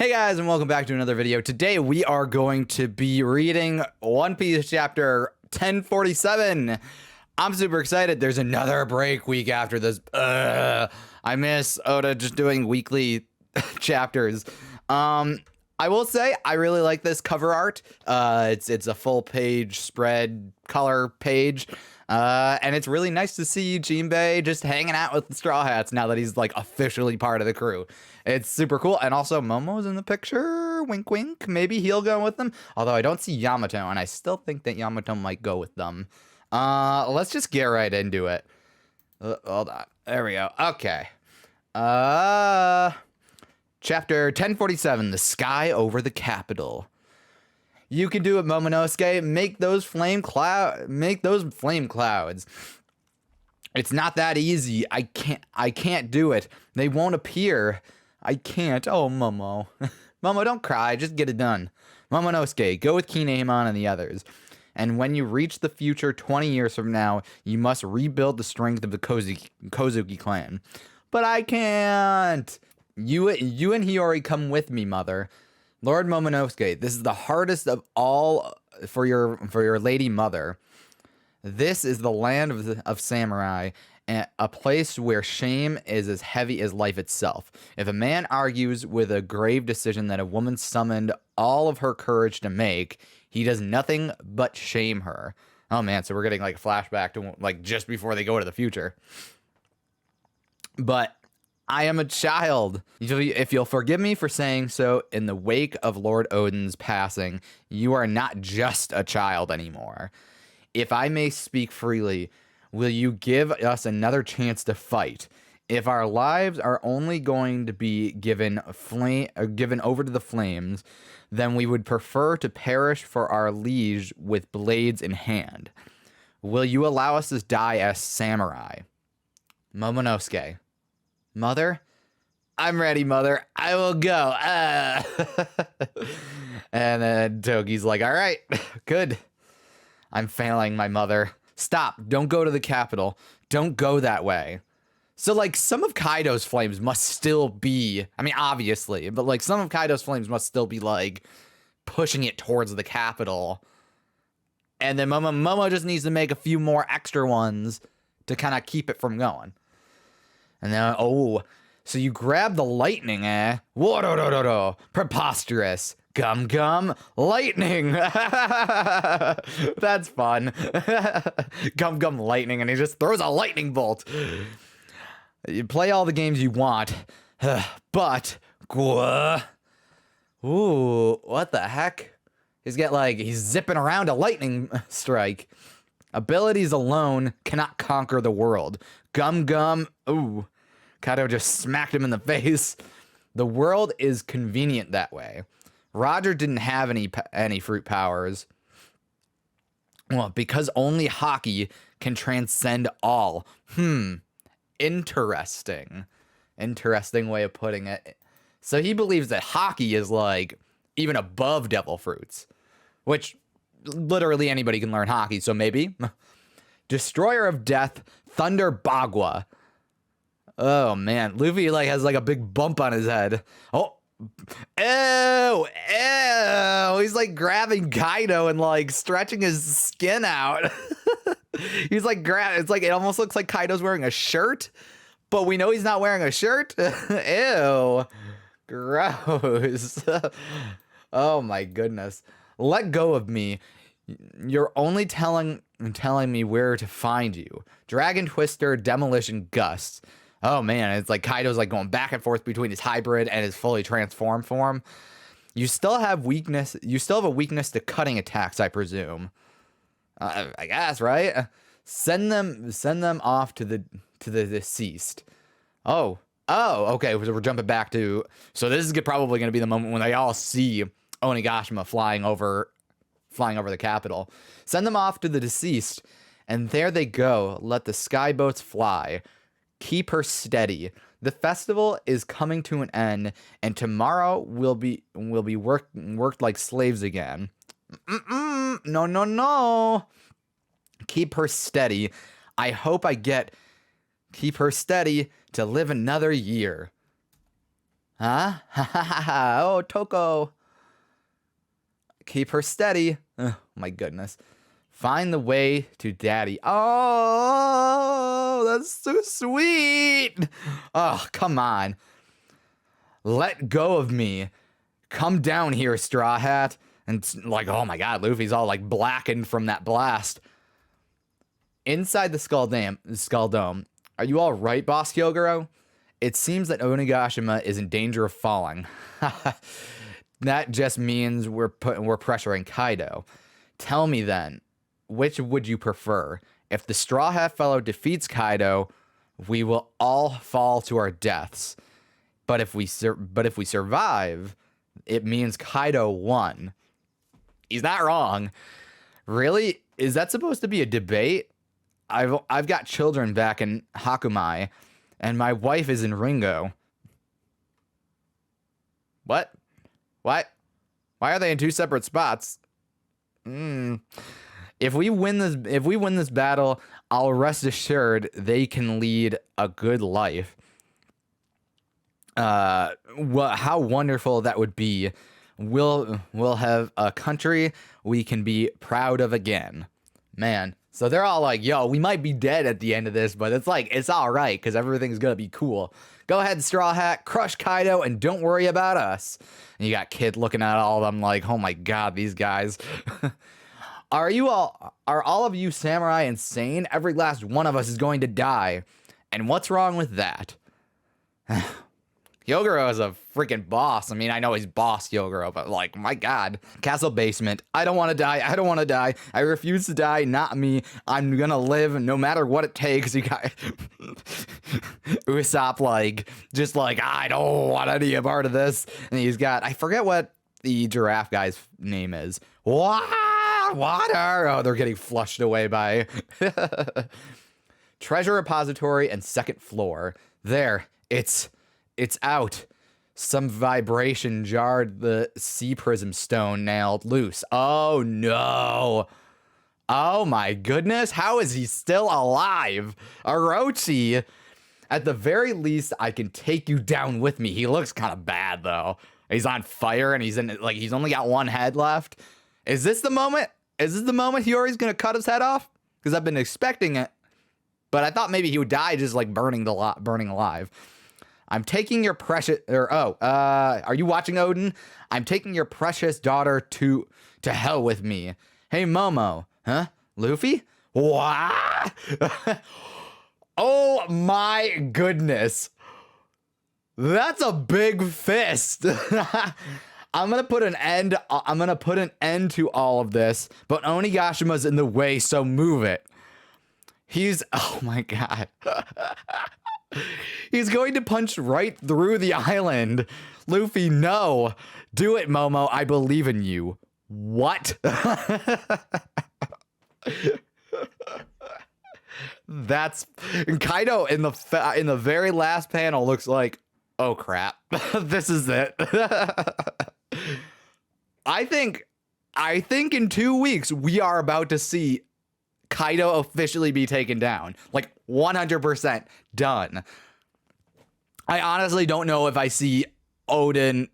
Hey guys, and welcome back to another video. Today we are going to be reading One Piece chapter 1047. I'm super excited. There's another break week after this. I miss Oda just doing weekly chapters. I will say I really like this cover art. It's a full page spread color page. And it's really nice to see Jinbei just hanging out with the Straw Hats now that he's like officially part of the crew. It's super cool. And also Momo's in the picture. Wink, wink. Maybe he'll go with them. Although I don't see Yamato, and I still think that Yamato might go with them. Let's just get right into it. Hold on. There we go. Okay. Chapter 1047, The Sky Over the Capital. You can do it, Momonosuke. Make those flame clouds. It's not that easy. I can't do it. They won't appear. I can't. Oh, Momo. Momo, don't cry. Just get it done. Momonosuke, go with Kinemon and the others. And when you reach the future 20 years from now, you must rebuild the strength of the Kozuki clan. But I can't. You and Hiyori come with me, mother. Lord Momonosuke, this is the hardest of all for your lady mother. This is the land of samurai, and a place where shame is as heavy as life itself. If a man argues with a grave decision that a woman summoned all of her courage to make, he does nothing but shame her. Oh man, so we're getting like a flashback to like just before they go to the future. But I am a child. If you'll forgive me for saying so, in the wake of Lord Odin's passing, you are not just a child anymore. If I may speak freely, will you give us another chance to fight? If our lives are only going to be given over to the flames, then we would prefer to perish for our liege with blades in hand. Will you allow us to die as samurai? Momonosuke. Mother? I'm ready, mother. I will go. And then Togi's like, all right, good. I'm failing my mother. Stop. Don't go to the capital. Don't go that way. So, like, some of Kaido's flames must still be, I mean, obviously, but, like, some of Kaido's flames must still be, like, pushing it towards the capital. And then Momo just needs to make a few more extra ones to kind of keep it from going. And then, oh, so you grab the lightning, eh? Whoa, preposterous. Gum, lightning. That's fun. Gum, lightning, and he just throws a lightning bolt. You play all the games you want, but, ooh, what the heck? He's zipping around a lightning strike. Abilities alone cannot conquer the world. Gum, ooh. Kaido just smacked him in the face. The world is convenient that way. Roger didn't have any fruit powers. Well, because only Haki can transcend all. Interesting. Interesting way of putting it. So he believes that Haki is like even above devil fruits, which literally anybody can learn Haki, so maybe. Destroyer of Death, Thunder Bagua. Oh man, Luffy like has like a big bump on his head. Oh, ew, he's like grabbing Kaido and like stretching his skin out. He's like it's like it almost looks like Kaido's wearing a shirt, but we know he's not wearing a shirt. Ew, gross. Oh my goodness. Let go of me. You're only telling me where to find you. Dragon Twister, Demolition Gust. Oh man, it's like Kaido's like going back and forth between his hybrid and his fully transformed form. You still have a weakness to cutting attacks, I presume. I guess, right? Send them off to the deceased. Oh, okay. So we're jumping back to. So this is probably going to be the moment when they all see Onigashima flying over the capital. Send them off to the deceased, and there they go. Let the skyboats fly. Keep her steady. The festival is coming to an end, and tomorrow we'll be worked like slaves again. No. Keep her steady. I hope I keep her steady to live another year. Huh? Ha ha ha ha. Oh, Toko. Keep her steady. Oh, my goodness. Find the way to daddy. Oh, that's so sweet. Oh, come on. Let go of me. Come down here, Straw Hat. And like, oh my god, Luffy's all like blackened from that blast. Inside the Skull Dome. Are you all right, Boss Kyogoro? It seems that Onigashima is in danger of falling. That just means we're pressuring Kaido. Tell me then, which would you prefer? If the Straw Hat fellow defeats Kaido, we will all fall to our deaths. But if we survive, it means Kaido won. He's not wrong. Really? Is that supposed to be a debate? I've got children back in Hakumai, and my wife is in Ringo. What? Why are they in two separate spots? If we win this battle, I'll rest assured they can lead a good life. How wonderful that would be. We'll have a country we can be proud of again. Man. So they're all like, yo, we might be dead at the end of this, but it's like, it's all right because everything's going to be cool. Go ahead, Straw Hat, crush Kaido, and don't worry about us. And you got Kid looking at all of them like, oh my god, these guys. Are all of you samurai insane? Every last one of us is going to die. And what's wrong with that? Kyogoro is a freaking boss. I mean, I know he's boss Kyogoro, but like, my god. Castle basement. I don't want to die. I don't want to die. I refuse to die. Not me. I'm gonna live no matter what it takes. You got Usopp like, just like, I don't want any part of this. And he's got, I forget what the giraffe guy's name is. Water. Oh, they're getting flushed away by treasure repository and second floor. There. It's out. Some vibration jarred the sea prism stone nailed loose. Oh no. Oh my goodness. How is he still alive? Orochi. At the very least, I can take you down with me. He looks kind of bad though. He's on fire and he's only got one head left. Is this the moment? Is this the moment Hiyori's gonna cut his head off? Because I've been expecting it. But I thought maybe he would die just like burning alive. I'm taking your precious, are you watching, Odin? I'm taking your precious daughter to hell with me. Hey, Momo. Huh? Luffy? What? Oh my goodness. That's a big fist. I'm going to put an end to all of this, but Onigashima's in the way, so move it. Oh my god. He's going to punch right through the island. Luffy, no. Do it, Momo. I believe in you. What? That's Kaido in the very last panel looks like, oh crap. This is it. I think in 2 weeks we are about to see Kaido officially be taken down. Like 100% done. I honestly don't know if I see Oda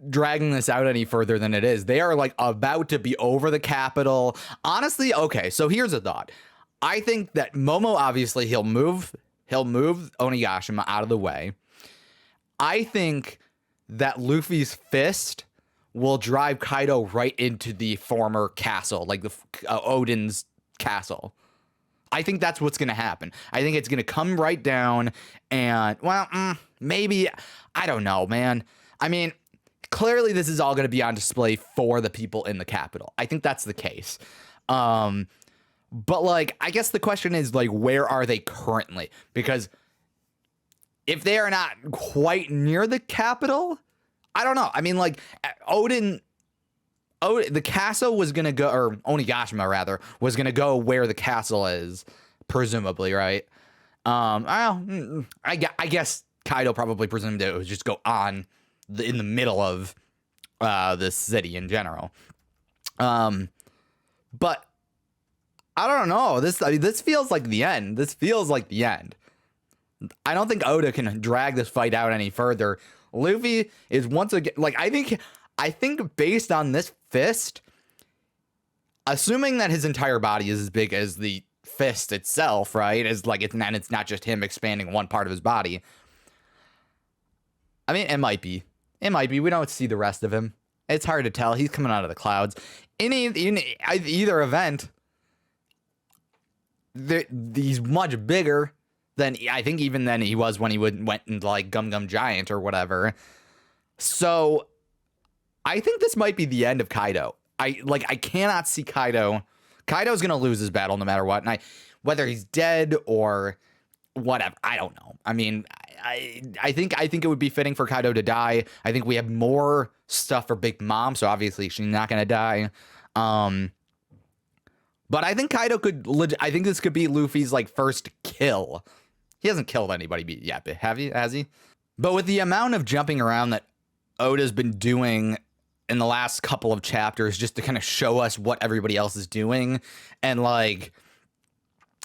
dragging this out any further than it is. They are like about to be over the capital. Honestly, okay, so here's a thought. I think that Momo, obviously he'll move Onigashima out of the way. I think that Luffy's fist will drive Kaido right into the former castle, like the Odin's castle. I think that's what's going to happen. I think it's going to come right down and, well, maybe, I don't know, man. I mean, clearly this is all going to be on display for the people in the capital. I think that's the case. But like, I guess the question is like, where are they currently? Because if they are not quite near the capital, I don't know. I mean, like, the castle was going to go, or Onigashima, rather, was going to go where the castle is, presumably, right? I guess Kaido probably presumed it would just go on in the middle of the city in general. But I don't know. This feels like the end. This feels like the end. I don't think Oda can drag this fight out any further. Luffy is once again, like, I think based on this fist, assuming that his entire body is as big as the fist itself, right? Is like it's not just him expanding one part of his body. I mean, it might be. It might be. We don't see the rest of him. It's hard to tell. He's coming out of the clouds. In either event, he's much bigger than I think even than he was when he went into like Gum Gum Giant or whatever. So I think this might be the end of Kaido. I cannot see Kaido. Kaido's gonna lose his battle no matter what, and whether he's dead or whatever, I don't know. I mean, I think it would be fitting for Kaido to die. I think we have more stuff for Big Mom, so obviously she's not gonna die. But I think Kaido could. I think this could be Luffy's like first kill. He hasn't killed anybody yet, has he? But with the amount of jumping around that Oda's been doing in the last couple of chapters, just to kind of show us what everybody else is doing, and like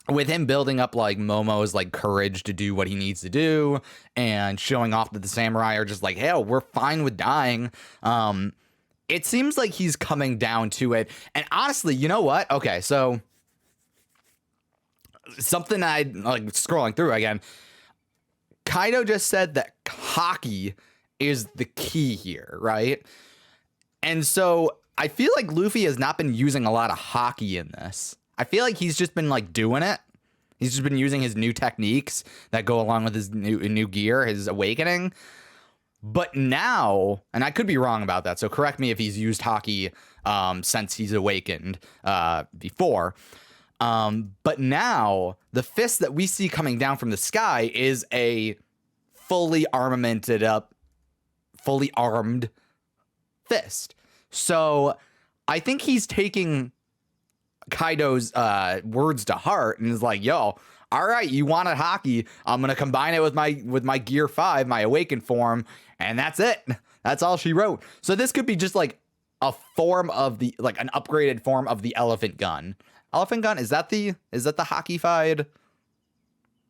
with him building up like Momo's like courage to do what he needs to do, and showing off that the samurai are just like, hell, we're fine with dying. It seems like he's coming down to it. And honestly, you know what? Okay, so something I like scrolling through again. Kaido just said that Haki is the key here, right? And so I feel like Luffy has not been using a lot of Haki in this. I feel like he's just been like doing it. He's just been using his new techniques that go along with his new gear, his awakening. But now, and I could be wrong about that, so correct me if he's used Haki since he's awakened before. But now, the fist that we see coming down from the sky is a fully armamented up, fully armed fist. So I think he's taking Kaido's words to heart and is like, yo, all right, you wanted Haki, I'm gonna combine it with my Gear 5, my awakened form, and that's it. That's all she wrote. So this could be just like a form of the, like an upgraded form of the elephant gun. Elephant gun, is that the Haki-fied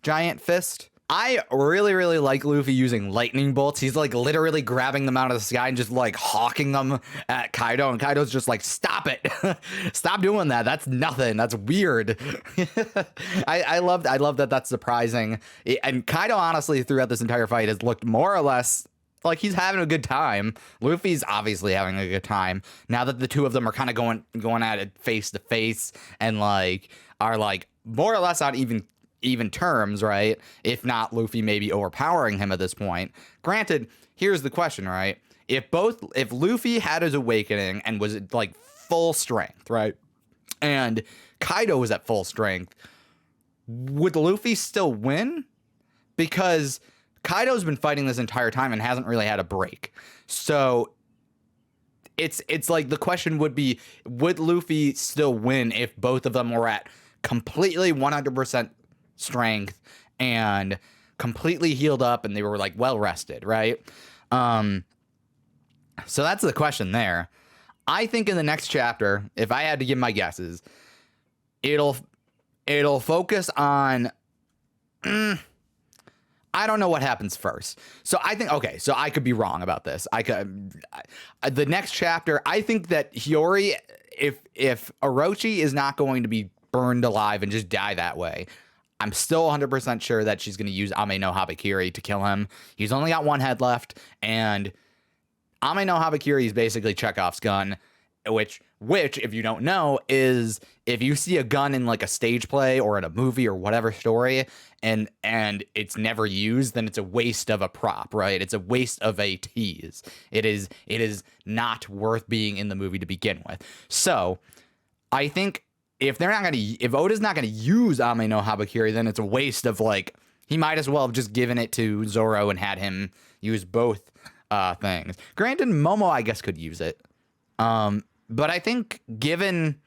giant fist? I really, really like Luffy using lightning bolts. He's like literally grabbing them out of the sky and just like hawking them at Kaido. And Kaido's just like, stop it. Stop doing that. That's nothing. That's weird. I love that. That's surprising. And Kaido, honestly, throughout this entire fight has looked more or less like he's having a good time. Luffy's obviously having a good time now that the two of them are kind of going at it face to face and like are like more or less on even terms, right? If not Luffy maybe overpowering him at this point. Granted, here's the question, right? If Luffy had his awakening and was like full strength, right? And Kaido was at full strength, would Luffy still win? Because Kaido's been fighting this entire time and hasn't really had a break. So it's like the question would be, would Luffy still win if both of them were at completely 100% strength and completely healed up and they were like well rested, right? So that's the question there. I think in the next chapter, if I had to give my guesses, it'll focus on I don't know what happens first. So I think, okay, so I could be wrong about this. The next chapter, I think that Hiyori, if Orochi is not going to be burned alive and just die that way, I'm still 100% sure that she's going to use Ame no Habakiri to kill him. He's only got one head left, and Ame no Habakiri is basically Chekhov's gun, which, if you don't know, is if you see a gun in like a stage play or in a movie or whatever story, and it's never used, then it's a waste of a prop, right? It's a waste of a tease. It is not worth being in the movie to begin with. So I think if Oda's not gonna use Ame no Habakiri, then it's a waste of, like, he might as well have just given it to Zoro and had him use both things. Granted, Momo, I guess, could use it. But I think given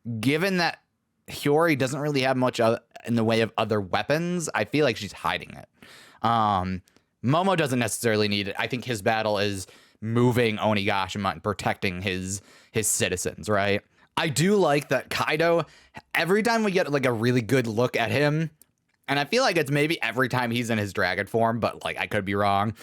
that Hiyori doesn't really have much in the way of other weapons, I feel like she's hiding it. Momo doesn't necessarily need it. I think his battle is moving Onigashima and protecting his citizens, right? I do like that Kaido, every time we get like a really good look at him, And I feel like it's maybe every time he's in his dragon form, but like I could be wrong.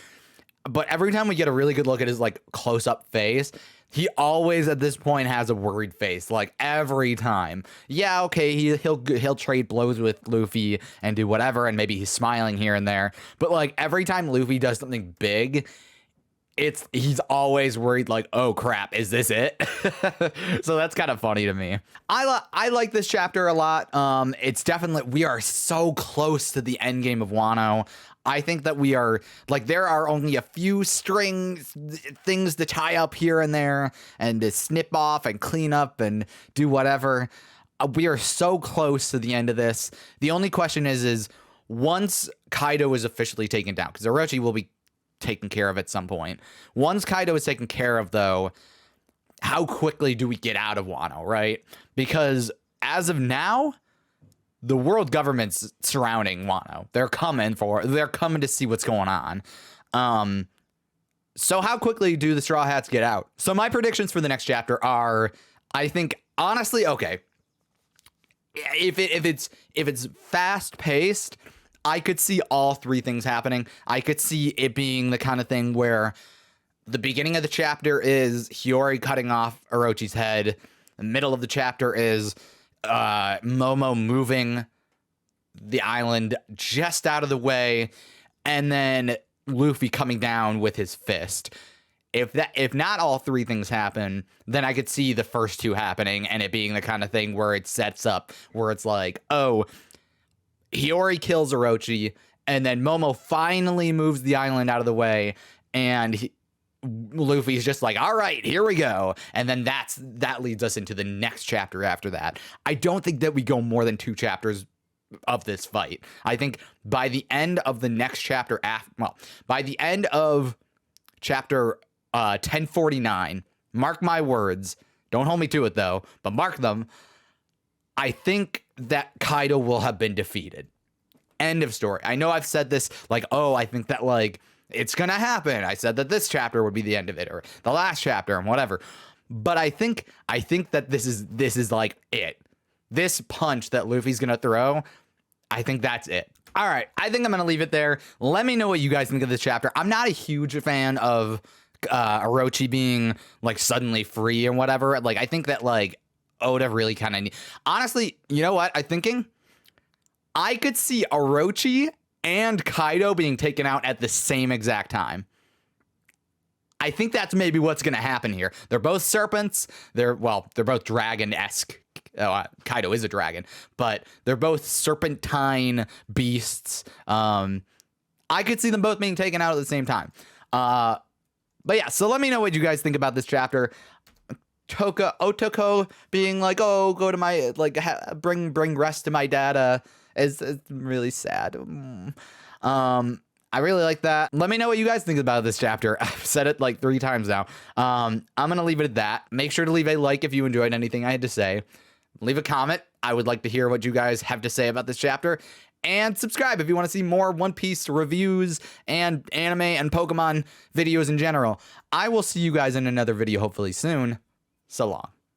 But every time we get a really good look at his like close-up face, he always at this point has a worried face. Like every time. Yeah, okay, he'll trade blows with Luffy and do whatever, and maybe he's smiling here and there. But like every time Luffy does something big, he's always worried like, oh crap, is this it? So that's kind of funny to me. I like this chapter a lot. It's definitely, we are so close to the end game of Wano. I think that we are like, there are only a few things to tie up here and there and to snip off and clean up and do whatever. We are so close to the end of this. The only question is once Kaido is officially taken down, because Orochi will be taken care of at some point. Once Kaido is taken care of, though, how quickly do we get out of Wano, right? Because as of now, the world government's surrounding Wano. They're coming to see what's going on. So how quickly do the Straw Hats get out? So my predictions for the next chapter are, I think, honestly, okay, if it's fast paced, I could see all three things happening. I could see it being the kind of thing where the beginning of the chapter is Hiyori cutting off Orochi's head. The middle of the chapter is Momo moving the island just out of the way, and then Luffy coming down with his fist. If not all three things happen, then I could see the first two happening and it being the kind of thing where it sets up where it's like, oh, Hiyori kills Orochi, and then Momo finally moves the island out of the way, and Luffy's just like, all right, here we go. And then that leads us into the next chapter after that. I don't think that we go more than 2 chapters of this fight. I think by the end of the next chapter, by the end of chapter 1049, mark my words, don't hold me to it though, but mark them, I think that Kaido will have been defeated. End of story. I know I've said this like, oh, I think that like it's gonna happen. I said that this chapter would be the end of it, or the last chapter, and whatever. But I think that this is like it. This punch that Luffy's gonna throw, I think that's it. All right, I think I'm gonna leave it there. Let me know what you guys think of this chapter. I'm not a huge fan of Orochi being like suddenly free and whatever. Like I think that like Oda really kind of honestly, you know what? I'm thinking I could see Orochi and Kaido being taken out at the same exact time. I think that's maybe what's going to happen here. They're both serpents. They're both dragon-esque. Kaido is a dragon, but they're both serpentine beasts. I could see them both being taken out at the same time. But yeah, so let me know what you guys think about this chapter. Otoko being like, oh, go to my, like, bring rest to my data is really sad. I really like that. Let me know what you guys think about this chapter. I've said it like 3 times now. I'm going to leave it at that. Make sure to leave a like if you enjoyed anything I had to say. Leave a comment. I would like to hear what you guys have to say about this chapter. And subscribe if you want to see more One Piece reviews and anime and Pokemon videos in general. I will see you guys in another video hopefully soon. So long.